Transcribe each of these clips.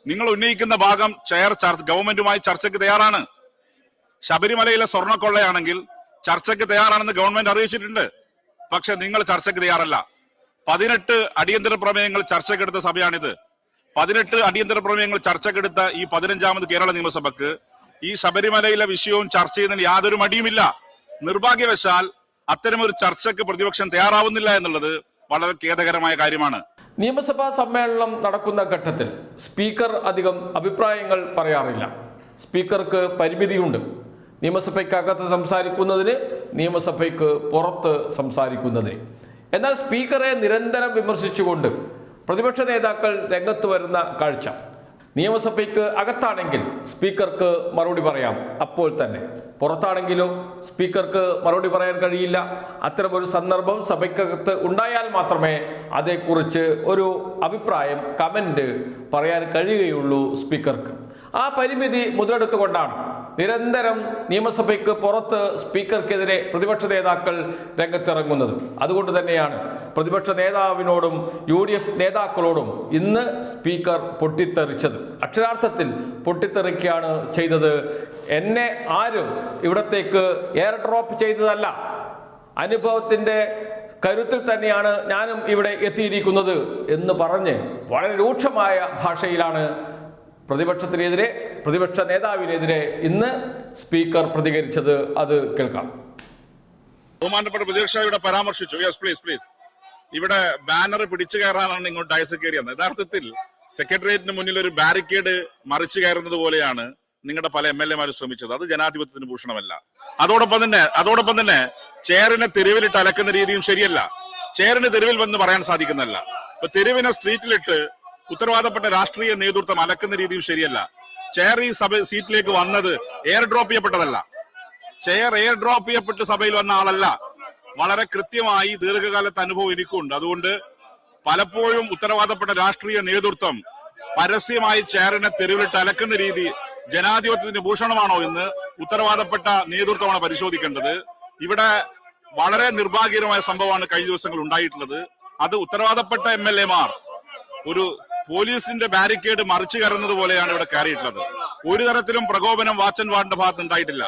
നിങ്ങൾ ഉന്നയിക്കുന്ന ഭാഗം ഗവൺമെന്റുമായി ചർച്ചയ്ക്ക് തയ്യാറാണ്. ശബരിമലയിലെ സ്വർണ്ണക്കൊള്ളയാണെങ്കിൽ ചർച്ചയ്ക്ക് തയ്യാറാണെന്ന് ഗവൺമെന്റ് അറിയിച്ചിട്ടുണ്ട്. പക്ഷെ നിങ്ങൾ ചർച്ചയ്ക്ക് തയ്യാറല്ല. 18 അടിയന്തര പ്രമേയങ്ങൾ ചർച്ചയ്ക്കെടുത്ത സഭയാണിത്. 18 അടിയന്തര പ്രമേയങ്ങൾ ചർച്ചയ്ക്കെടുത്ത ഈ 15ാമത് കേരള നിയമസഭക്ക് ഈ ശബരിമലയിലെ വിഷയവും ചർച്ച ചെയ്യുന്നതിന് യാതൊരു മടിയുമില്ല. നിർഭാഗ്യവശാൽ അത്തരമൊരു ചർച്ചയ്ക്ക് പ്രതിപക്ഷം തയ്യാറാവുന്നില്ല എന്നുള്ളത് വളരെ ഖേദകരമായ കാര്യമാണ്. നിയമസഭാ സമ്മേളനം നടക്കുന്ന ഘട്ടത്തിൽ സ്പീക്കർ അധികം അഭിപ്രായങ്ങൾ പറയാറില്ല. സ്പീക്കർക്ക് പരിമിതിയുണ്ട്. നിയമസഭയ്ക്കകത്ത് സംസാരിക്കുന്നതിന്, നിയമസഭയ്ക്ക് പുറത്ത് സംസാരിക്കുന്നതിന്. എന്നാൽ സ്പീക്കറെ നിരന്തരം വിമർശിച്ചുകൊണ്ട് പ്രതിപക്ഷ നേതാക്കൾ രംഗത്ത് വരുന്ന കാഴ്ച. നിയമസഭയ്ക്ക് അകത്താണെങ്കിൽ സ്പീക്കർക്ക് മറുപടി പറയാം അപ്പോൾ തന്നെ, പുറത്താണെങ്കിലോ സ്പീക്കർക്ക് മറുപടി പറയാൻ കഴിയില്ല. അത്തരമൊരു സന്ദർഭം സഭയ്ക്കകത്ത് ഉണ്ടായാൽ മാത്രമേ അതേക്കുറിച്ച് ഒരു അഭിപ്രായം, കമന്റ് പറയാൻ കഴിയുകയുള്ളൂ സ്പീക്കർക്ക്. ആ പരിമിതി മുതലെടുത്തുകൊണ്ടാണ് നിരന്തരം നിയമസഭയ്ക്ക് പുറത്ത് സ്പീക്കർക്കെതിരെ പ്രതിപക്ഷ നേതാക്കൾ രംഗത്തിറങ്ങുന്നത്. അതുകൊണ്ട് തന്നെയാണ് പ്രതിപക്ഷ നേതാവിനോടും UDF നേതാക്കളോടും ഇന്ന് സ്പീക്കർ പൊട്ടിത്തെറിച്ചത്. അക്ഷരാർത്ഥത്തിൽ പൊട്ടിത്തെറിക്കുകയാണ് ചെയ്തത്. എന്നെ ആരും ഇവിടത്തേക്ക് എയർ ഡ്രോപ്പ് ചെയ്തതല്ല, അനുഭവത്തിൻ്റെ കരുത്തിൽ തന്നെയാണ് ഞാനും ഇവിടെ എത്തിയിരിക്കുന്നത് എന്ന് പറഞ്ഞ് വളരെ രൂക്ഷമായ ഭാഷയിലാണ് പ്രതിപക്ഷത്തിനെതിരെ, പ്രതിപക്ഷ നേതാവിനെതിരെ ഇന്ന് സ്പീക്കർ പ്രതികരിച്ചത്. അത് കേൾക്കാം. ബഹുമാനപ്പെട്ട പ്രതിപക്ഷ പരാമർശിച്ചു. Yes please please. ഇവിടെ ബാനർ പിടിച്ചു കയറാനാണ് ഇങ്ങോട്ട് ഡയസ് കയറിയത്. യഥാർത്ഥത്തിൽ സെക്രട്ടേറിയറ്റിന് മുന്നിൽ ഒരു ബാരിക്കേഡ് മറിച്ചു കയറുന്നത് പോലെയാണ് നിങ്ങളുടെ പല MLA മാരും ശ്രമിച്ചത്. അത് ജനാധിപത്യത്തിന് ഭൂഷണമല്ല. അതോടൊപ്പം തന്നെ ചെയറിനെ തെരുവിലിട്ട് അലക്കുന്ന രീതിയും ശരിയല്ല. ചെയറിന് തെരുവിൽ വന്ന് പറയാൻ സാധിക്കുന്നതല്ല. ഇപ്പൊ തെരുവിനെ സ്ട്രീറ്റിലിട്ട് ഉത്തരവാദപ്പെട്ട രാഷ്ട്രീയ നേതൃത്വം അലക്കുന്ന രീതിയും ശരിയല്ല. ചെയർ ഈ സീറ്റിലേക്ക് വന്നത് എയർ ഡ്രോപ്പ് ചെയ്യപ്പെട്ടതല്ല. ചെയർ എയർ ഡ്രോപ്പ് ചെയ്യപ്പെട്ട് സഭയിൽ വന്ന ആളല്ല. വളരെ കൃത്യമായി ദീർഘകാലത്തെ അനുഭവം എനിക്കുണ്ട്. അതുകൊണ്ട് പലപ്പോഴും ഉത്തരവാദപ്പെട്ട രാഷ്ട്രീയ നേതൃത്വം പരസ്യമായി ചെയറിനെ തെരുവിലിട്ട് അലക്കുന്ന രീതി ജനാധിപത്യത്തിന്റെ ഭൂഷണമാണോ എന്ന് ഉത്തരവാദപ്പെട്ട നേതൃത്വമാണ് പരിശോധിക്കേണ്ടത്. ഇവിടെ വളരെ നിർഭാഗ്യകരമായ സംഭവമാണ് കഴിഞ്ഞ ദിവസങ്ങൾ ഉണ്ടായിട്ടുള്ളത്. അത് ഉത്തരവാദപ്പെട്ട MLA മാർ ഒരു പോലീസിന്റെ ബാരിക്കേഡ് മറിച്ചു കയറുന്നത് പോലെയാണ് ഇവിടെ കയറിയിട്ടുള്ളത്. ഒരു തരത്തിലും പ്രകോപനം വാച്ചൻ വാർഡിന്റെ ഭാഗത്ത് ഉണ്ടായിട്ടില്ല.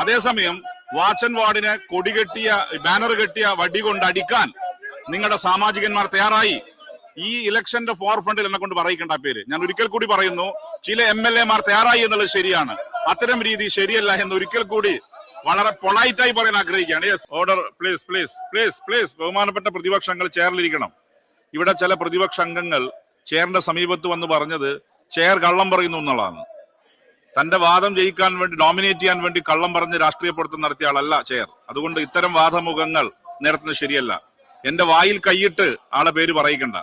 അതേസമയം വാച്ചൻ വാർഡിനെ കൊടികെട്ടിയ, ബാനർ കെട്ടിയ വടി കൊണ്ട് അടിക്കാൻ നിങ്ങളുടെ സാമാജികന്മാർ തയ്യാറായി. ഈ ഇലക്ഷന്റെ ഫോർ ഫ്രണ്ടിൽ എന്നെ കൊണ്ട് പറയിക്കേണ്ട പേര് ഞാൻ ഒരിക്കൽ കൂടി പറയുന്നു. ചില MLA മാർ തയ്യാറായി എന്നുള്ളത് ശരിയാണ്. അത്തരം രീതി ശരിയല്ല എന്ന് ഒരിക്കൽ കൂടി വളരെ പൊളൈറ്റായി പറയാൻ ആഗ്രഹിക്കുകയാണ്. Yes, order please please please please. ബഹുമാനപ്പെട്ട പ്രതിപക്ഷങ്ങൾ ചെയറിലിരിക്കണം. ഇവിടെ ചില പ്രതിപക്ഷ അംഗങ്ങൾ ചെയറിന്റെ സമീപത്ത് വന്ന് പറഞ്ഞത് ചെയർ കള്ളം പറയുന്നു എന്നുള്ളതാണ്. തന്റെ വാദം ജയിക്കാൻ വേണ്ടി, ഡോമിനേറ്റ് ചെയ്യാൻ വേണ്ടി കള്ളം പറഞ്ഞ് രാഷ്ട്രീയപ്രവർത്തനം നടത്തിയ ആളല്ല ചെയർ. അതുകൊണ്ട് ഇത്തരം വാദമുഖങ്ങൾ നേരത്തുന്നത് ശരിയല്ല. എന്റെ വായിൽ കൈയിട്ട് ആളെ പേര് പറയിക്കണ്ട.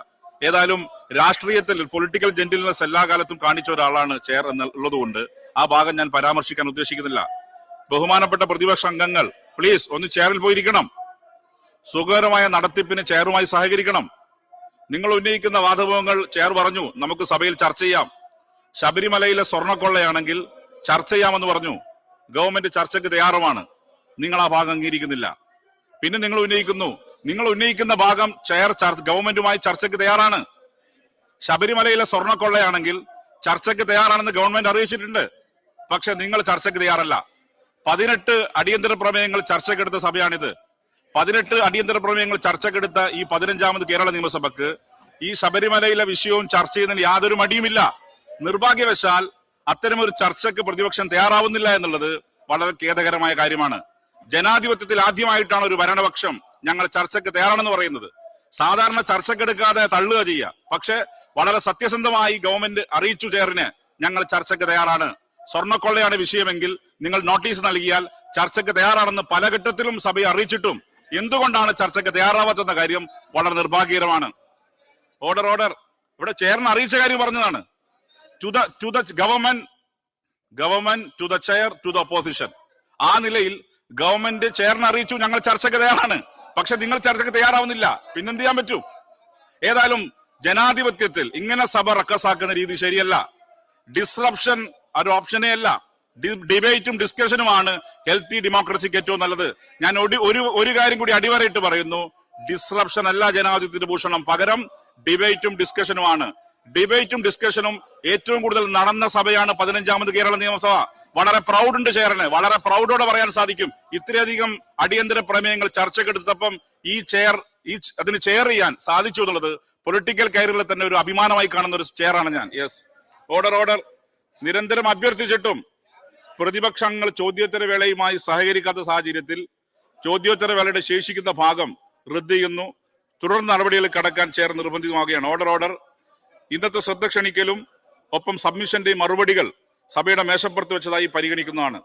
ഏതായാലും രാഷ്ട്രീയത്തിൽ പൊളിറ്റിക്കൽ ജെന്റിൽനെസ് എല്ലാ കാലത്തും കാണിച്ച ഒരാളാണ് ചെയർ എന്നുള്ളത് കൊണ്ട് ആ ഭാഗം ഞാൻ പരാമർശിക്കാൻ ഉദ്ദേശിക്കുന്നില്ല. ബഹുമാനപ്പെട്ട പ്രതിപക്ഷ അംഗങ്ങൾ പ്ലീസ് ഒന്ന് ചെയറിൽ പോയിരിക്കണം. സുഖകരമായ നടത്തിപ്പിന് ചെയറുമായി സഹകരിക്കണം. നിങ്ങൾ ഉന്നയിക്കുന്ന വാദമുഖങ്ങൾ ചെയർ പറഞ്ഞു നമുക്ക് സഭയിൽ ചർച്ച ചെയ്യാം. ശബരിമലയിലെ സ്വർണ്ണക്കൊള്ളയാണെങ്കിൽ ചർച്ച ചെയ്യാമെന്ന് പറഞ്ഞു. ഗവൺമെന്റ് ചർച്ചയ്ക്ക് തയ്യാറുമാണ്. നിങ്ങൾ ആ ഭാഗം അംഗീകരിക്കുന്നില്ല. പിന്നെ നിങ്ങൾ ഉന്നയിക്കുന്ന ഭാഗം ഗവൺമെന്റുമായി ചർച്ചയ്ക്ക് തയ്യാറാണ്. ശബരിമലയിലെ സ്വർണ്ണക്കൊള്ളയാണെങ്കിൽ ചർച്ചയ്ക്ക് തയ്യാറാണെന്ന് ഗവൺമെന്റ് അറിയിച്ചിട്ടുണ്ട്. പക്ഷെ നിങ്ങൾ ചർച്ചയ്ക്ക് തയ്യാറല്ല. 18 അടിയന്തര പ്രമേയങ്ങൾ ചർച്ചയ്ക്കെടുത്ത സഭയാണിത്. 18 അടിയന്തര പ്രമേയങ്ങൾ ചർച്ചയ്ക്കെടുത്ത ഈ 15ാമത് കേരള നിയമസഭക്ക് ഈ ശബരിമലയിലെ വിഷയവും ചർച്ച ചെയ്യുന്നതിന് യാതൊരു മടിയുമില്ല. നിർഭാഗ്യവശാൽ അത്തരമൊരു ചർച്ചയ്ക്ക് പ്രതിപക്ഷം തയ്യാറാവുന്നില്ല എന്നുള്ളത് വളരെ ഖേദകരമായ കാര്യമാണ്. ജനാധിപത്യത്തിൽ ആദ്യമായിട്ടാണ് ഒരു ഭരണപക്ഷം ഞങ്ങൾ ചർച്ചയ്ക്ക് തയ്യാറാണെന്ന് പറയുന്നത്. സാധാരണ ചർച്ചയ്ക്കെടുക്കാതെ തള്ളുക ചെയ്യുക. പക്ഷെ വളരെ സത്യസന്ധമായി ഗവൺമെന്റ് അറിയിച്ചു ചെയറിന് ഞങ്ങൾ ചർച്ചയ്ക്ക് തയ്യാറാണ്. സ്വർണ്ണക്കൊള്ളയാണ് വിഷയമെങ്കിൽ നിങ്ങൾ നോട്ടീസ് നൽകിയാൽ ചർച്ചയ്ക്ക് തയ്യാറാണെന്ന് പല ഘട്ടത്തിലും സഭയെ അറിയിച്ചിട്ടും എന്തുകൊണ്ടാണ് ചർച്ചയ്ക്ക് തയ്യാറാവാത്തെന്ന കാര്യം വളരെ നിർഭാഗ്യകരമാണ്. Order order. ഇവിടെ ചെയറിന് അറിയിച്ച കാര്യം പറഞ്ഞതാണ്. To the government to the chair to the opposition. ആ നിലയിൽ ഗവൺമെന്റ് ചെയറിനെ അറിയിച്ചു ഞങ്ങൾ ചർച്ചയ്ക്ക് തയ്യാറാണ്. പക്ഷെ നിങ്ങൾ ചർച്ചയ്ക്ക് തയ്യാറാവുന്നില്ല. പിന്നെന്ത് ചെയ്യാൻ പറ്റൂ? ഏതായാലും ജനാധിപത്യത്തിൽ ഇങ്ങനെ സഭ റക്കസാക്കുന്ന രീതി ശരിയല്ല. ഡിസ്റപ്ഷൻ ഒരു ഓപ്ഷനേ അല്ല. ഡിബേറ്റും ഡിസ്കഷനുമാണ് ഹെൽത്തി ഡെമോക്രസിക്ക് ഏറ്റവും നല്ലത്. ഞാൻ ഒരു കാര്യം കൂടി അടിവരയിട്ട് പറയുന്നു. ഡിസ്റപ്ഷൻ അല്ല ജനാധിപത്യത്തിന്റെ ഭൂഷണം. പകരം ഡിബേറ്റും ഡിസ്കഷനുമാണ്. ഡിബേറ്റും ഡിസ്കഷനും ഏറ്റവും കൂടുതൽ നടന്ന സഭയാണ് 15ാമത് കേരള നിയമസഭ. വളരെ പ്രൗഡുണ്ട് ചെയറിന്, വളരെ പ്രൗഡോടെ പറയാൻ സാധിക്കും. ഇത്രയധികം അടിയന്തര പ്രമേയങ്ങൾ ചർച്ചക്കെടുത്തപ്പം അതിന് ചെയർ ചെയ്യാൻ സാധിച്ചു എന്നുള്ളത് പൊളിറ്റിക്കൽ കരിയറിൽ തന്നെ ഒരു അഭിമാനമായി കാണുന്ന ഒരു ചെയറാണ് ഞാൻ. Yes, order. നിരന്തരം അഭ്യർത്ഥിച്ചിട്ടും പ്രതിപക്ഷങ്ങൾ ചോദ്യോത്തര വേളയുമായി സഹകരിക്കാത്ത സാഹചര്യത്തിൽ ചോദ്യോത്തര വേളയുടെ ശേഷിക്കുന്ന ഭാഗം റദ്ദ് ചെയ്യുന്നു. തുടർ നടപടികളിൽ കടക്കാൻ ചെയർ നിർബന്ധിതമാവുകയാണ്. ഓർഡർ. ഇന്നത്തെ ശ്രദ്ധ ക്ഷണിക്കലും ഒപ്പം സബ്മിഷന്റെയും മറുപടികൾ സഭയുടെ മേശപ്പുറത്ത് വെച്ചതായി പരിഗണിക്കുന്നതാണ്.